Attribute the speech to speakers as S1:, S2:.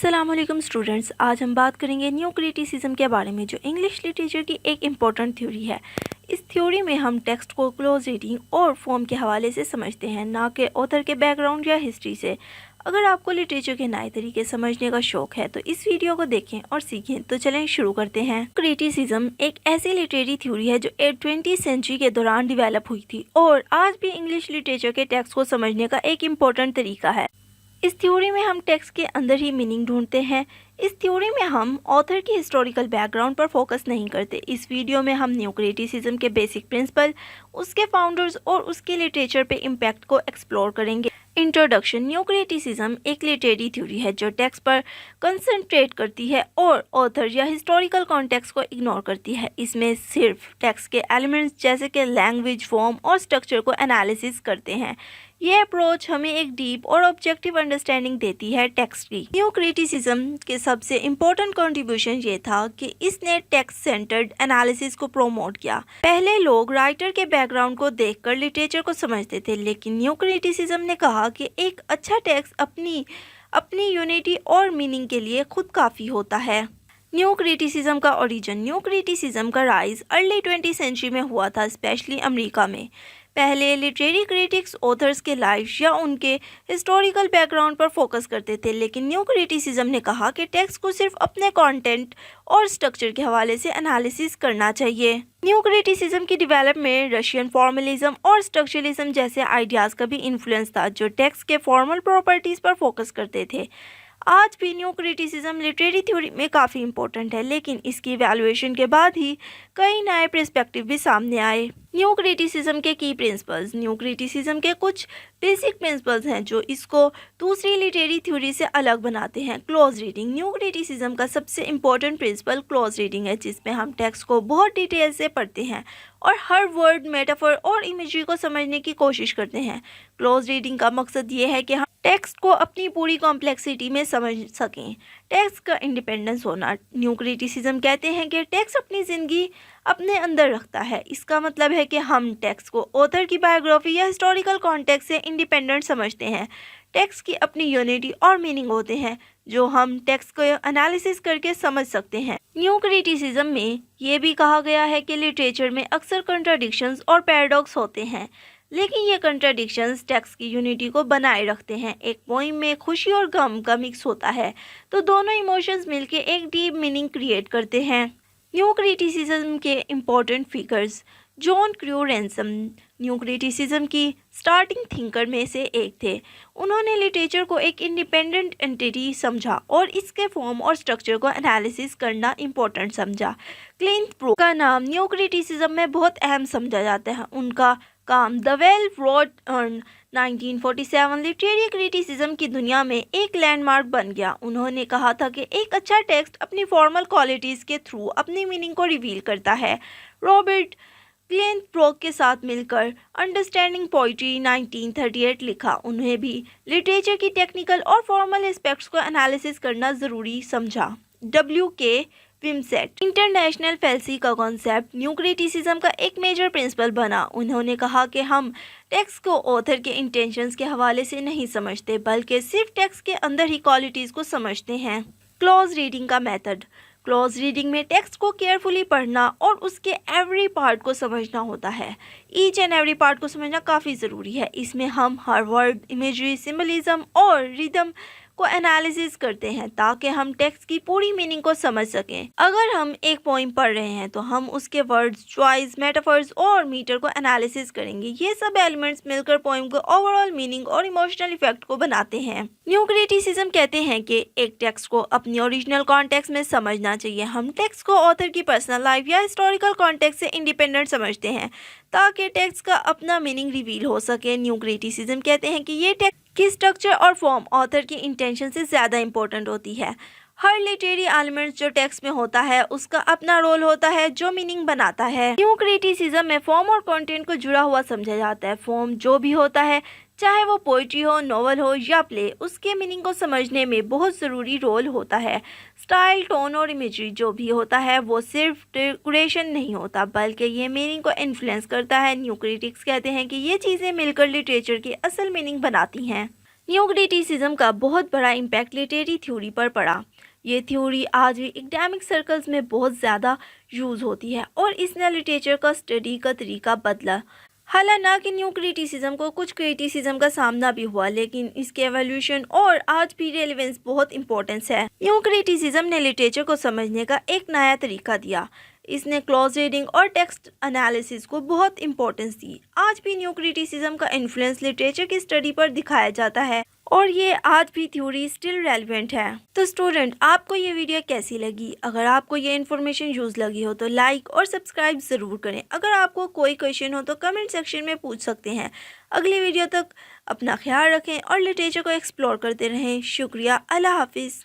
S1: अस्सलामुअलैकुम स्टूडेंट्स, आज हम बात करेंगे न्यू क्रिटिसिज्म के बारे में, जो इंग्लिश लिटरेचर की एक इम्पॉर्टेंट थ्योरी है। इस थ्योरी में हम टेक्स्ट को क्लोज रीडिंग और फॉर्म के हवाले से समझते हैं, ना कि ऑथर के बैकग्राउंड या हिस्ट्री से। अगर आपको लिटरेचर के नए तरीके समझने का शौक है तो इस वीडियो को देखें और सीखें। तो चलें शुरू करते हैं। क्रिटिसिज्म एक ऐसी लिटरेरी थ्योरी है जो 20वीं सेंचुरी के दौरान डेवलप हुई थी और आज भी इंग्लिश लिटरेचर के टेक्स्ट को समझने का एक इम्पॉर्टेंट तरीका है। इस थ्योरी में हम टेक्स्ट के अंदर ही मीनिंग ढूंढते हैं। इस थ्योरी में हम ऑथर की हिस्टोरिकल बैकग्राउंड पर फोकस नहीं करते। इस वीडियो में हम न्यू क्रिटिसिज्म के बेसिक प्रिंसिपल, उसके फाउंडर्स और उसके लिटरेचर पे इम्पैक्ट को एक्सप्लोर करेंगे। इंट्रोडक्शन। न्यू क्रिटिसिज्म एक लिटरेरी थ्योरी है जो टेक्स्ट पर कंसंट्रेट करती है और ऑथर या हिस्टोरिकल कॉन्टेक्स्ट को इग्नोर करती है। इसमें सिर्फ टेक्स्ट के एलिमेंट्स जैसे कि लैंग्वेज, फॉर्म और स्ट्रक्चर को एनालिसिस करते हैं। यह अप्रोच हमें एक डीप और ऑब्जेक्टिव अंडरस्टैंडिंग देती है टेक्स्ट की। न्यू क्रिटिसिज्म के सबसे इम्पोर्टेंट कंट्रीब्यूशन ये था कि इसने टेक्स्ट सेंटर्ड एनालिसिस को प्रोमोट किया। पहले लोग राइटर के बैकग्राउंड को देखकर लिटरेचर को समझते थे, लेकिन न्यू क्रिटिसिज्म ने कहा कि एक अच्छा टेक्स्ट अपनी यूनिटी और मीनिंग के लिए खुद काफ़ी होता है। न्यू क्रिटिसिज्म का ओरिजिन। न्यू क्रिटिसिज्म का राइज अर्ली 20वीं सेंचुरी में हुआ था, स्पेशली अमेरिका में। पहले लिटरेरी क्रिटिक्स ऑथर्स के लाइफ या उनके हिस्टोरिकल बैकग्राउंड पर फोकस करते थे, लेकिन न्यू क्रिटिसिज्म ने कहा कि टेक्स्ट को सिर्फ अपने कंटेंट और स्ट्रक्चर के हवाले से एनालिसिस करना चाहिए। न्यू क्रिटिसिज्म की डेवलपमेंट में रशियन फॉर्मलिज्म और स्ट्रक्चरलिज्म जैसे आइडियाज़ का भी इन्फ्लुएंस था, जो टेक्स्ट के फॉर्मल प्रॉपर्टीज़ पर फोकस करते थे। आज भी न्यू क्रिटिसिज्म लिटरेरी थ्योरी में काफ़ी इंपॉर्टेंट है, लेकिन इसकी इवैल्यूएशन के बाद ही कई नए पर्सपेक्टिव भी सामने आए। न्यू क्रिटिसिज्म के की प्रिंसिपल्स। न्यू क्रिटिसिज्म के कुछ बेसिक प्रिंसिपल्स हैं जो इसको दूसरी लिटरेरी थ्योरी से अलग बनाते हैं। Close reading. न्यू क्रिटिसिज्म का सबसे इम्पोर्टेंट प्रिंसिपल क्लोज रीडिंग है, जिसमें हम टेक्स्ट को बहुत डिटेल से पढ़ते हैं और हर वर्ड, मेटाफर और इमेजरी को समझने की कोशिश करते हैं। क्लोज रीडिंग का मकसद ये है कि हम टेक्स्ट को अपनी पूरी कॉम्प्लेक्सिटी में समझ सकें। टेक्स्ट का इंडिपेंडेंस होना। न्यू क्रिटिसिज्म कहते हैं कि टेक्स्ट अपनी ज़िंदगी अपने अंदर रखता है। इसका मतलब है कि हम टेक्स्ट को ऑथर की बायोग्राफी या हिस्टोरिकल कॉन्टेक्स्ट से इंडिपेंडेंट समझते हैं। टेक्स्ट की अपनी यूनिटी और मीनिंग होते हैं जो हम टेक्स्ट को एनालिसिस करके समझ सकते हैं। न्यू क्रिटिसिज्म में ये भी कहा गया है कि लिटरेचर में अक्सर कंट्राडिक्शंस और पैराडॉक्स होते हैं, लेकिन ये कंट्राडिक्शंस टेक्स्ट की यूनिटी को बनाए रखते हैं। एक पोइम में खुशी और गम का मिक्स होता है, तो दोनों इमोशंस मिलकर एक डीप मीनिंग क्रिएट करते हैं। न्यू क्रिटिसिज्म के important figures. John crew ransom new criticism की स्टार्टिंग थिंकर में से एक थे। उन्होंने लिटरेचर को एक इंडिपेंडेंट एंटिटी समझा और इसके फॉर्म और स्ट्रक्चर को एनालिसिस करना इम्पोर्टेंट समझा। क्लिंट ब्रूक का नाम न्यू क्रिटिसिज्म में बहुत अहम समझा जाता है। उनका काम the well wrought urn 1947 literary criticism की दुनिया में एक लैंडमार्क बन गया। उन्होंने कहा था कि एक अच्छा टेक्स्ट अपनी फॉर्मल क्वालिटीज़ के थ्रू अपनी मीनिंग को रिवील करता है। रॉबर्ट क्लिंट ब्रूक के साथ मिलकर अंडरस्टैंडिंग पोइट्री 1938 लिखा। उन्हें भी लिटरेचर की टेक्निकल और फॉर्मल एस्पेक्ट्स को एनालिसिस करना ज़रूरी समझा। W.K. विमसेट। इंटरनेशनल फैल्सी का कॉन्सेप्ट न्यू क्रिटिसिज्म का एक मेजर प्रिंसिपल बना। उन्होंने कहा कि हम टेक्स्ट को ऑथर के इंटेंशंस के हवाले से नहीं समझते, बल्कि सिर्फ टेक्स्ट के अंदर ही क्वालिटीज़ को समझते हैं। क्लोज रीडिंग का मेथड। क्लोज रीडिंग में टेक्स्ट को केयरफुली पढ़ना और उसके एवरी पार्ट को समझना होता है। ईच एंड एवरी पार्ट को समझना काफ़ी ज़रूरी है। इसमें हम हर वर्ड, इमेजरी, सिंबलिज्म और रिदम को एनालिसिस करते हैं ताकि हम टेक्स्ट की पूरी मीनिंग को समझ सकें। अगर हम एक पोइम पढ़ रहे हैं तो हम उसके वर्ड्स, चॉइस, मेटाफर्स और मीटर को एनालिसिस करेंगे। ये सब एलिमेंट्स मिलकर पोइम को ओवरऑल मीनिंग और इमोशनल इफेक्ट को बनाते हैं। न्यू क्रिटिसिज्म कहते हैं कि एक टेक्स्ट को अपनी ओरिजिनल कॉन्टेक्स्ट में समझना चाहिए। हम टेक्स्ट को ऑथर की पर्सनल लाइफ या हिस्टोरिकल कॉन्टेक्स्ट से इंडिपेंडेंट समझते हैं ताकि टेक्स्ट का अपना मीनिंग रिवील हो सके। न्यू क्रिटिसिज्म कहते हैं कि ये टेक्स्ट की स्ट्रक्चर और फॉर्म ऑथर की इंटेंशन से ज़्यादा इंपॉर्टेंट होती है। हर लिटरेरी एलिमेंट्स जो टेक्स्ट में होता है उसका अपना रोल होता है जो मीनिंग बनाता है। न्यू क्रिटिसिज्म में फॉर्म और कंटेंट को जुड़ा हुआ समझा जाता है। फॉर्म जो भी होता है, चाहे वो पोइट्री हो, नॉवल हो या प्ले, उसके मीनिंग को समझने में बहुत ज़रूरी रोल होता है। स्टाइल, टोन और इमेजरी जो भी होता है वो सिर्फ डेकोरेशन नहीं होता, बल्कि ये मीनिंग को इन्फ्लुएंस करता है। न्यू क्रिटिक्स कहते हैं कि ये चीज़ें मिलकर लिटरेचर की असल मीनिंग बनाती हैं। न्यू क्रिटिसिज्म का बहुत बड़ा इम्पैक्ट लिटरेरी थ्योरी पर पड़ा। ये थ्योरी आज भी एकेडमिक सर्कल्स में बहुत ज़्यादा यूज़ होती है और इसने लिटरेचर का स्टडी का तरीका बदला। हालांकि न्यू क्रिटिसिज्म को कुछ क्रिटिसिज्म का सामना भी हुआ, लेकिन इसके एवोल्यूशन और आज भी रेलेवेंस बहुत इंपॉर्टेंस है। न्यू क्रिटिसिज्म ने लिटरेचर को समझने का एक नया तरीका दिया। इसने क्लॉज रीडिंग और टेक्स्ट एनालिसिस को बहुत इंपॉर्टेंस दी। आज भी न्यू क्रिटिसिज्म का इन्फ्लुएंस लिटरेचर की स्टडी पर दिखाया जाता है और ये आज भी थ्योरी स्टिल रेलिवेंट है। तो स्टूडेंट, आपको ये वीडियो कैसी लगी? अगर आपको ये इन्फॉर्मेशन यूज लगी हो तो लाइक और सब्सक्राइब ज़रूर करें। अगर आपको कोई क्वेश्चन हो तो कमेंट सेक्शन में पूछ सकते हैं। अगली वीडियो तक अपना ख्याल रखें और लिटरेचर को एक्सप्लोर करते रहें। शुक्रिया। अल्लाह हाफिज़।